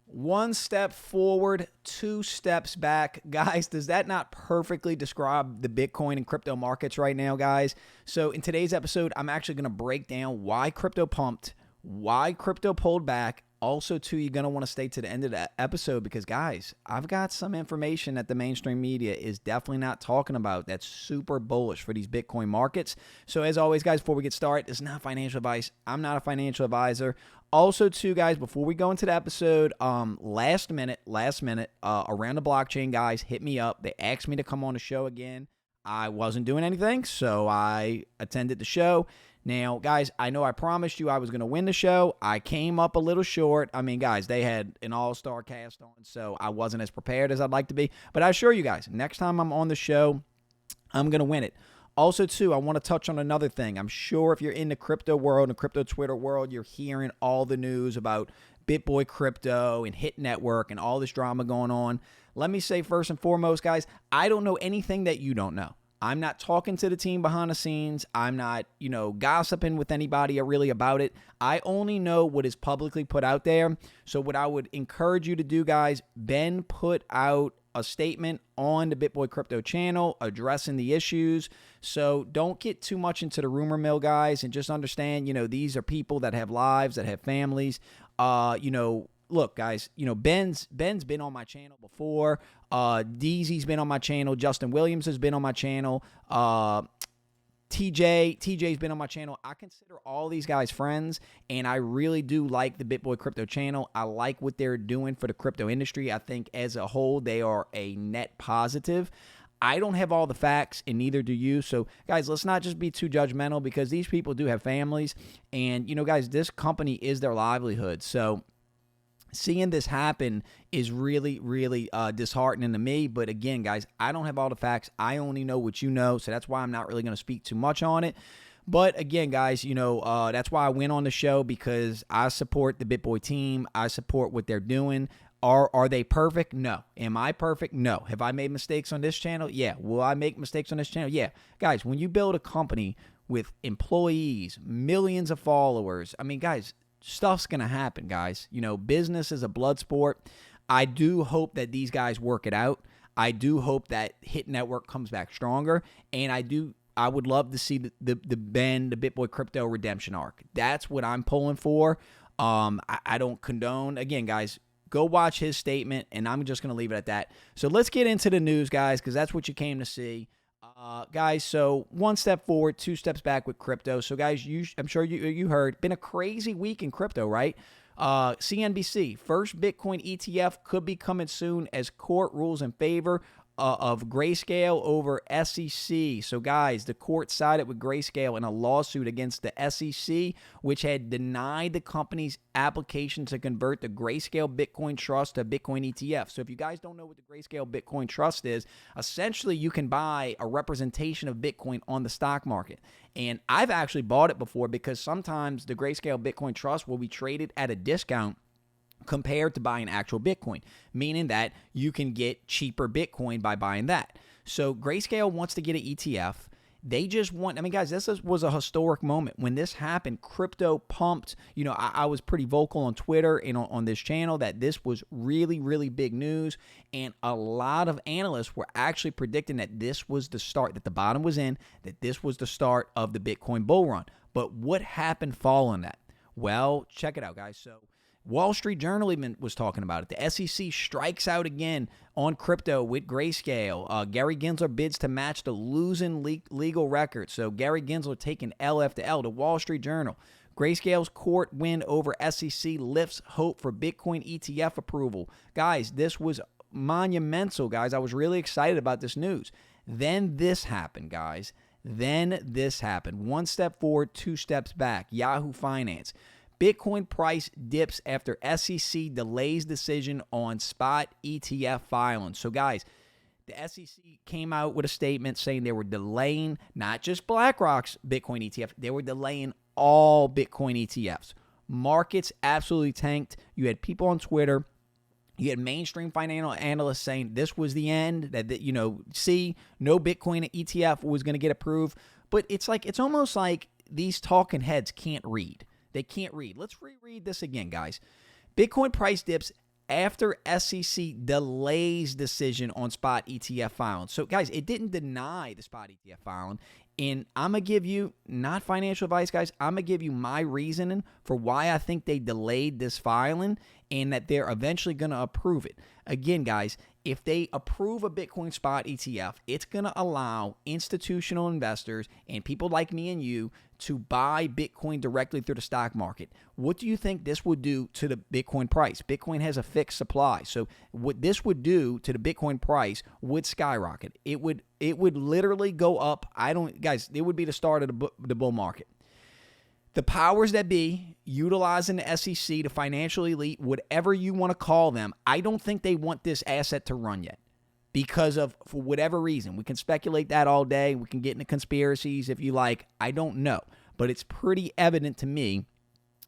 One step forward, two steps back. Guys, does that not perfectly describe the Bitcoin and crypto markets right now, guys? So in today's episode, I'm actually going to break down why crypto pumped, why crypto pulled back. Also, too, you're going to want to stay to the end of the episode because, guys, I've got some information that the mainstream media is definitely not talking about that's super bullish for these Bitcoin markets. So as always, guys, before we get started, this is not financial advice. I'm not a financial advisor. Also, too, guys, before we go into the episode, last minute, around the blockchain, guys, hit me up. They asked me to come on the show again. I wasn't doing anything, so I attended the show. Now, guys, I know I promised you I was going to win the show. I came up a little short. I mean, guys, they had an all-star cast on, so I wasn't as prepared as I'd like to be. But I assure you guys, next time I'm on the show, I'm going to win it. Also, too, I want to touch on another thing. I'm sure if you're in the crypto world, the crypto Twitter world, you're hearing all the news about BitBoy Crypto and Hit Network and all this drama going on. Let me say first and foremost, guys, I don't know anything that you don't know. I'm not talking to the team behind the scenes. I'm not, gossiping with anybody really about it. I only know what is publicly put out there. So what I would encourage you to do, guys, Ben put out a statement on the BitBoy Crypto channel addressing the issues. So don't get too much into the rumor mill, guys, and just understand, these are people that have lives, that have families. Look, guys, Ben's been on my channel before. DZ's been on my channel. Justin Williams has been on my channel. TJ's been on my channel. I consider all these guys friends, and I really do like the BitBoy Crypto channel. I like what they're doing for the crypto industry. I think as a whole, they are a net positive. I don't have all the facts, and neither do you. So, guys, let's not just be too judgmental because these people do have families. And, guys, this company is their livelihood. So, seeing this happen is really, really disheartening to me. But again, guys, I don't have all the facts. I only know what you know. So that's why I'm not really going to speak too much on it. But again, guys, that's why I went on the show because I support the BitBoy team. I support what they're doing. Are they perfect? No. Am I perfect? No. Have I made mistakes on this channel? Yeah. Will I make mistakes on this channel? Yeah. Guys, when you build a company with employees, millions of followers, I mean, guys, stuff's going to happen, guys. Business is a blood sport. I do hope that these guys work it out. I do hope that Hit Network comes back stronger. And I would love to see the BitBoy Crypto redemption arc. That's what I'm pulling for. I don't condone. Again, guys, go watch his statement, and I'm just going to leave it at that. So let's get into the news, guys, because that's what you came to see. Guys, so one step forward, two steps back with crypto. So, guys, I'm sure you heard, been a crazy week in crypto, right? CNBC, first Bitcoin ETF could be coming soon as court rules in favor of Grayscale over SEC. So, guys, the court sided with Grayscale in a lawsuit against the SEC, which had denied the company's application to convert the Grayscale Bitcoin Trust to Bitcoin ETF. So if you guys don't know what the Grayscale Bitcoin Trust is, essentially you can buy a representation of Bitcoin on the stock market. And I've actually bought it before because sometimes the Grayscale Bitcoin Trust will be traded at a discount compared to buying actual Bitcoin, meaning that you can get cheaper Bitcoin by buying that. So Grayscale wants to get an ETF. They just want, guys, this was a historic moment. When this happened, crypto pumped. I was pretty vocal on Twitter and on this channel that this was really, really big news. And a lot of analysts were actually predicting that this was the start, that the bottom was in, that this was the start of the Bitcoin bull run. But what happened following that? Well, check it out, guys. So Wall Street Journal even was talking about it. The SEC strikes out again on crypto with Grayscale. Gary Gensler bids to match the losing legal record. So Gary Gensler taking L after L. The Wall Street Journal. Grayscale's court win over SEC lifts hope for Bitcoin ETF approval. Guys, this was monumental, guys. I was really excited about this news. Then this happened, guys. One step forward, two steps back. Yahoo Finance. Bitcoin price dips after SEC delays decision on spot ETF filing. So, guys, the SEC came out with a statement saying they were delaying not just BlackRock's Bitcoin ETF, they were delaying all Bitcoin ETFs. Markets absolutely tanked. You had people on Twitter, you had mainstream financial analysts saying this was the end, that no Bitcoin ETF was going to get approved. But it's almost like these talking heads can't read. They can't read. Let's reread this again, guys. Bitcoin price dips after SEC delays decision on spot ETF filing. So, guys, it didn't deny the spot ETF filing. And I'm going to give you, not financial advice, guys, I'm going to give you my reasoning for why I think they delayed this filing and that they're eventually going to approve it. Again, guys, if they approve a Bitcoin spot ETF, it's going to allow institutional investors and people like me and you to buy Bitcoin directly through the stock market. What do you think this would do to the Bitcoin price? Bitcoin has a fixed supply. So what this would do to the Bitcoin price would skyrocket. It would literally go up. Guys, it would be the start of the bull market. The powers that be, utilizing the SEC, the financial elite, whatever you want to call them, I don't think they want this asset to run yet because of, for whatever reason. We can speculate that all day. We can get into conspiracies if you like. I don't know. But it's pretty evident to me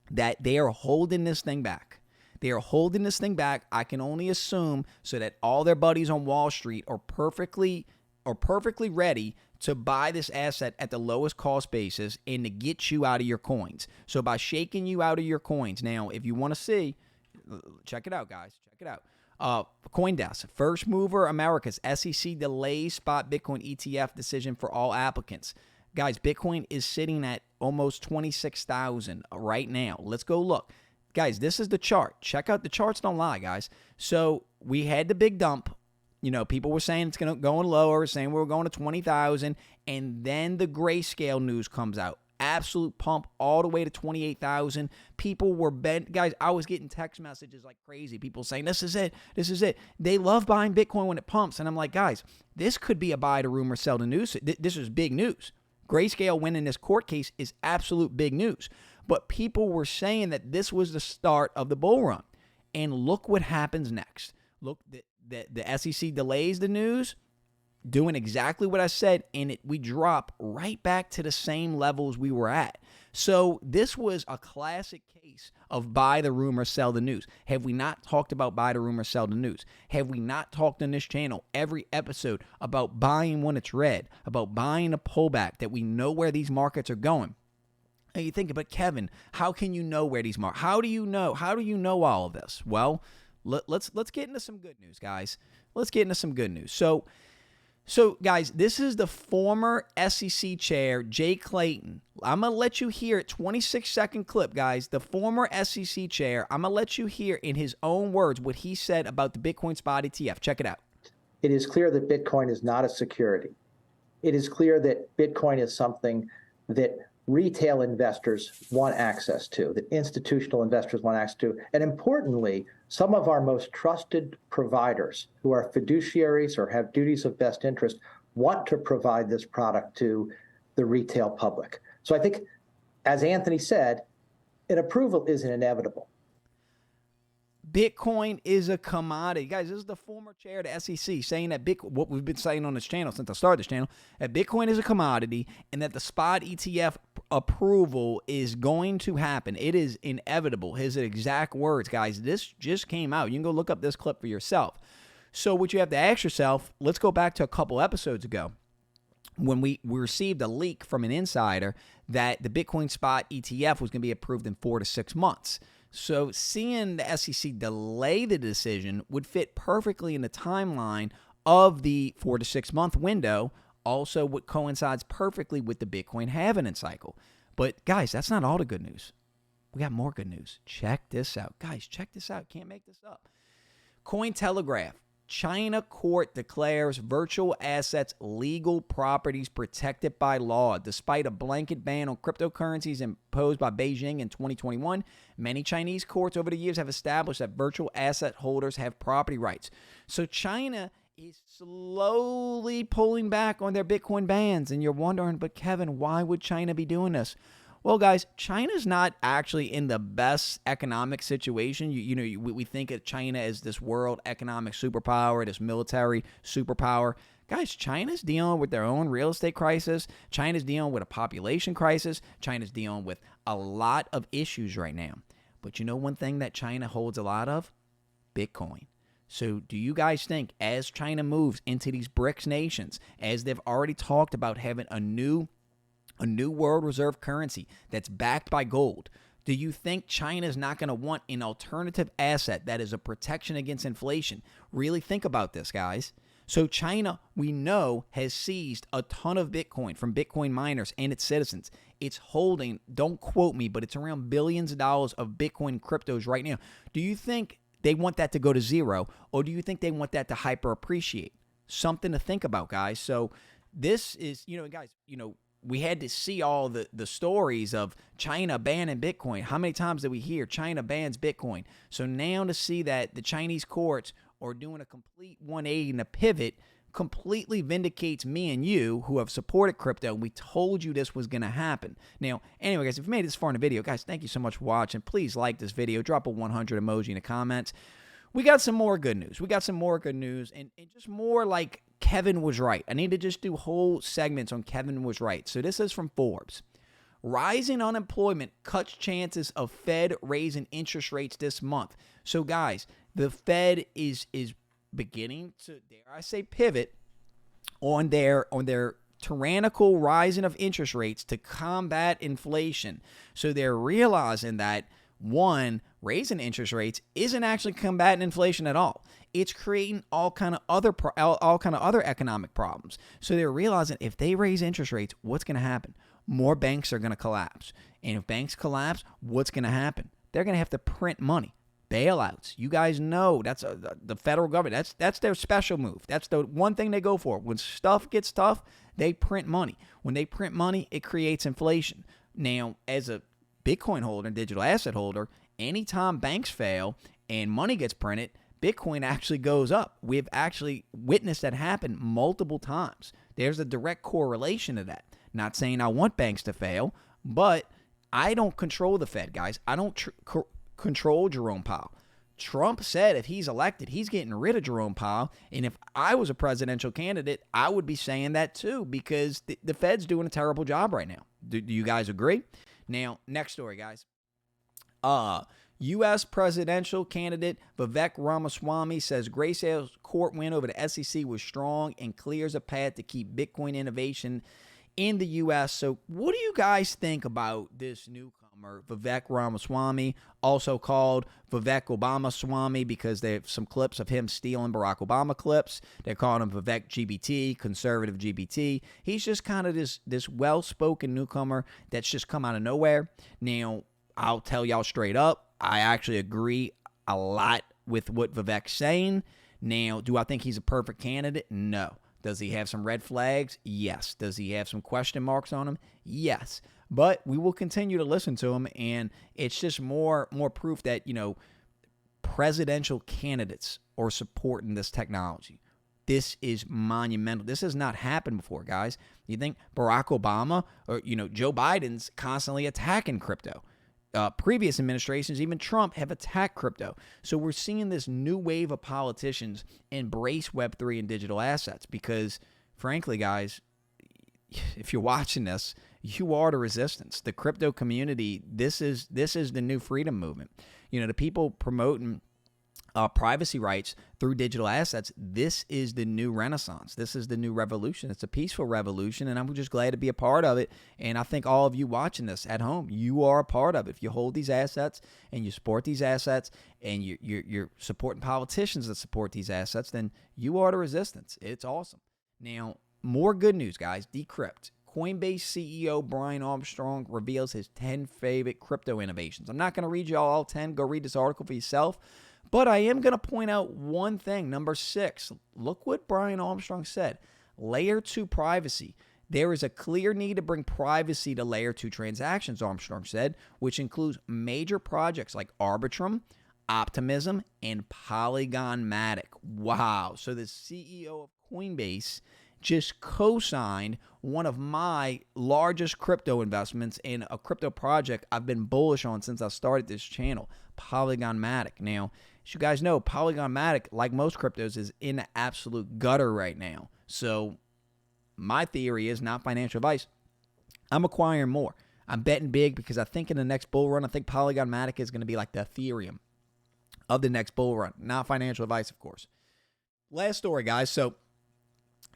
that they are holding this thing back. They are holding this thing back. I can only assume so that all their buddies on Wall Street are perfectly ready to buy this asset at the lowest cost basis and to get you out of your coins. So by shaking you out of your coins, now, if you want to see, check it out, guys. Check it out. CoinDesk, First Mover Americas, SEC delays spot Bitcoin ETF decision for all applicants. Guys, Bitcoin is sitting at almost 26,000 right now. Let's go look. Guys, this is the chart. Check out the charts. Don't lie, guys. So we had the big dump. You know, people were saying it's going to go lower, saying we were going to 20,000, and then the Grayscale news comes out. Absolute pump all the way to 28,000. People were bent. Guys, I was getting text messages like crazy. People saying, this is it. This is it. They love buying Bitcoin when it pumps. And I'm like, guys, this could be a buy to rumor, sell to news. This is big news. Grayscale winning this court case is absolute big news. But people were saying that this was the start of the bull run. And look what happens next. Look, the SEC delays the news, doing exactly what I said, and we drop right back to the same levels we were at. So this was a classic case of buy the rumor, sell the news. Have we not talked about buy the rumor, sell the news? Have we not talked on this channel every episode about buying when it's red, about buying a pullback, that we know where these markets are going? And you think, but Kevin, how can you know where these markets? How do you know all of this? Well, let's get into some good news, guys. Let's get into some good news. So guys, this is the former SEC chair, Jay Clayton. I'm going to let you hear it, 26-second clip, guys. The former SEC chair, I'm going to let you hear in his own words what he said about the Bitcoin spot ETF. Check it out. It is clear that Bitcoin is not a security. It is clear that Bitcoin is something that retail investors want access to, that institutional investors want access to. And importantly, some of our most trusted providers who are fiduciaries or have duties of best interest want to provide this product to the retail public. So I think, as Anthony said, an approval isn't inevitable. Bitcoin is a commodity. Guys, this is the former chair of the SEC saying that what we've been saying on this channel since I started this channel, that Bitcoin is a commodity and that the spot ETF approval is going to happen. It is inevitable. His exact words, guys. This just came out. You can go look up this clip for yourself. So what you have to ask yourself, let's go back to a couple episodes ago when we received a leak from an insider that the Bitcoin spot ETF was going to be approved in 4 to 6 months. So seeing the SEC delay the decision would fit perfectly in the timeline of the 4 to 6 month window. Also, what coincides perfectly with the Bitcoin halving cycle. But guys, that's not all the good news. We got more good news. Check this out. Guys, check this out. Can't make this up. Cointelegraph. China court declares virtual assets legal properties protected by law. Despite a blanket ban on cryptocurrencies imposed by Beijing in 2021, many Chinese courts over the years have established that virtual asset holders have property rights. So China is slowly pulling back on their Bitcoin bans. And you're wondering, but Kevin, why would China be doing this? Well, guys, China's not actually in the best economic situation. We think of China as this world economic superpower, this military superpower. Guys, China's dealing with their own real estate crisis. China's dealing with a population crisis. China's dealing with a lot of issues right now. But you know one thing that China holds a lot of? Bitcoin. So do you guys think as China moves into these BRICS nations, as they've already talked about having a new world reserve currency that's backed by gold, Do you think China is not going to want an alternative asset that is a protection against inflation? Really think about this, guys. So China, we know, has seized a ton of Bitcoin from Bitcoin miners and its citizens. It's holding, don't quote me, but it's around billions of dollars of Bitcoin cryptos right now. Do you think they want that to go to zero, or do you think they want that to hyper appreciate? Something to think about, guys. So this is, guys, we had to see all the stories of China banning Bitcoin. How many times did we hear China bans Bitcoin? So now to see that the Chinese courts are doing a complete 180 and a pivot completely vindicates me and you who have supported crypto. We told you this was going to happen. Now, anyway, guys, if you made it this far in the video, guys, thank you so much for watching. Please like this video. Drop a 100 emoji in the comments. We got some more good news. And just more like Kevin was right. I need to just do whole segments on Kevin was right. So this is from Forbes. Rising unemployment cuts chances of Fed raising interest rates this month. So guys, the Fed is beginning to, dare I say, pivot on their tyrannical rising of interest rates to combat inflation. So they're realizing that, one, raising interest rates isn't actually combating inflation at all. It's creating all kind of other economic problems. So they're realizing if they raise interest rates, what's going to happen? More banks are going to collapse. And if banks collapse, what's going to happen? They're going to have to print money. Bailouts. You guys know that's the federal government. That's their special move. That's the one thing they go for. When stuff gets tough, they print money. When they print money, it creates inflation. Now, as a Bitcoin holder and digital asset holder, anytime banks fail and money gets printed, Bitcoin actually goes up. We've actually witnessed that happen multiple times. There's a direct correlation to that. Not saying I want banks to fail, but I don't control the Fed, guys. I don't control Jerome Powell. Trump said if he's elected, he's getting rid of Jerome Powell. And if I was a presidential candidate, I would be saying that too, because the Fed's doing a terrible job right now. Do you guys agree? Now, next story, guys. U.S. presidential candidate Vivek Ramaswamy says Grayscale's court win over the SEC was strong and clears a path to keep Bitcoin innovation in the U.S. So what do you guys think about this newcomer, Vivek Ramaswamy, also called Vivek Obama Swamy because they have some clips of him stealing Barack Obama clips. They're calling him Vivek GBT, conservative GBT. He's just kind of this well-spoken newcomer that's just come out of nowhere. Now, I'll tell y'all straight up, I actually agree a lot with what Vivek's saying. Now, do I think he's a perfect candidate? No. Does he have some red flags? Yes. Does he have some question marks on him? Yes. But we will continue to listen to him, and it's just more proof that, presidential candidates are supporting this technology. This is monumental. This has not happened before, guys. You think Barack Obama or, Joe Biden's constantly attacking crypto. Previous administrations, even Trump, have attacked crypto. So we're seeing this new wave of politicians embrace Web3 and digital assets because, frankly, guys, if you're watching this, you are the resistance. The crypto community, this is the new freedom movement. The people promoting privacy rights through digital assets, this is the new renaissance. This is the new revolution. It's a peaceful revolution, and I'm just glad to be a part of it. And I think all of you watching this at home, you are a part of it. If you hold these assets and you support these assets and you're supporting politicians that support these assets, then you are the resistance. It's awesome. Now, more good news, guys. Decrypt. Coinbase CEO Brian Armstrong reveals his 10 favorite crypto innovations. I'm not going to read you all 10. Go read this article for yourself. But I am going to point out one thing. Number 6, look what Brian Armstrong said. Layer 2 privacy. There is a clear need to bring privacy to Layer 2 transactions, Armstrong said, which includes major projects like Arbitrum, Optimism, and Polygon Matic. Wow. So the CEO of Coinbase just co-signed one of my largest crypto investments in a crypto project I've been bullish on since I started this channel, Polygon Matic. Now, as you guys know, Polygon Matic, like most cryptos, is in the absolute gutter right now. So my theory is, not financial advice, I'm acquiring more. I'm betting big because I think in the next bull run, I think Polygon Matic is going to be like the Ethereum of the next bull run. Not financial advice, of course. Last story, guys. So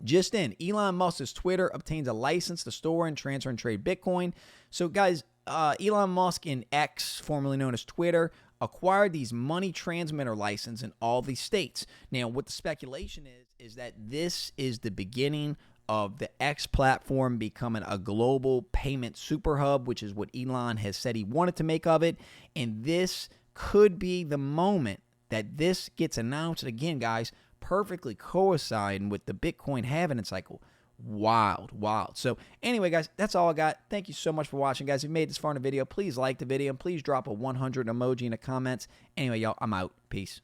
just in, Elon Musk's Twitter obtains a license to store and transfer and trade Bitcoin. So, guys, Elon Musk and X, formerly known as Twitter, acquired these money transmitter license in all these states. Now, what the speculation is that this is the beginning of the X platform becoming a global payment super hub, which is what Elon has said he wanted to make of it. And this could be the moment that this gets announced. Again, guys, perfectly coinciding with the Bitcoin halving cycle. Wild. So anyway, guys, that's all I got. Thank you so much for watching, guys. If you made this far in the video, please like the video and please drop a 100 emoji in the comments. Anyway, y'all, I'm out. Peace.